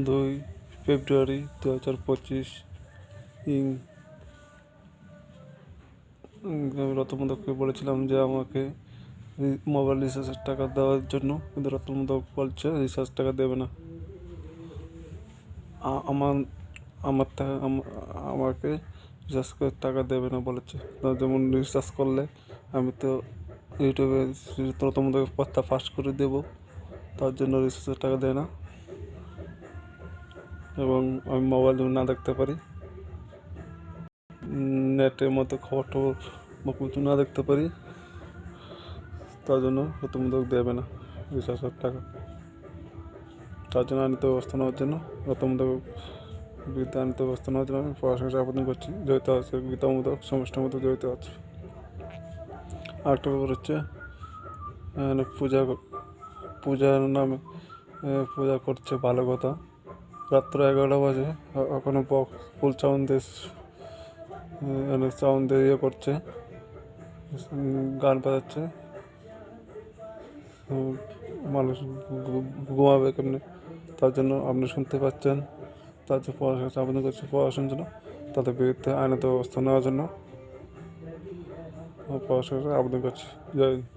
2 ফেব্রুয়ারি 2025 আমি রতন মোদককে বলেছিলাম যে আমাকে মোবাইল রিচার্জের টাকা দেওয়ার জন্য, কিন্তু রতন মোদক বলছে রিচার্জ টাকা দেবে না। আমার আমার টাকা আমাকে রিচার্জ করে টাকা দেবে না বলেছে। যেমন রিচার্জ করলে আমি তো ইউটিউবে রতন মোদকের পথটা ফাস্ট করে দেবো, তার জন্য রিচার্জের টাকা দেয় না। এবং আমি মোবাইল যেন না দেখতে পারি, নেটের মধ্যে খবর টবর বা কিছু না দেখতে পারি, তার জন্য রতন মোদক দেবে না রিচার্জের টাকা। তার জন্য আইনত ব্যবস্থা নেওয়ার জন্য রতন মোদক বিরুদ্ধে আইনত ব্যবস্থা নেওয়ার জন্য আমি প্রশাসনের আবেদন করছি। জড়িত আছে গীতা মোদক, সমষ্টির মতো জড়িত আছে। আরেকটা ব্যাপার হচ্ছে পূজার নামে পূজা করছে, ভালো কথা। রাত্র 11টা বাজে এখনো ফুল সাউন্ড দিয়ে করছে, গান বাজাচ্ছে। মানুষ ঘুমাবে কেমনে, তার জন্য আপনি শুনতে পাচ্ছেন। তার জন্য প্রশাসনের আবেদন করছে প্রশাসনের জন্য, তাদের বিরুদ্ধে আইনত ব্যবস্থা নেওয়ার জন্য প্রশাসনের আবেদন করছি। জয় হিন্দ।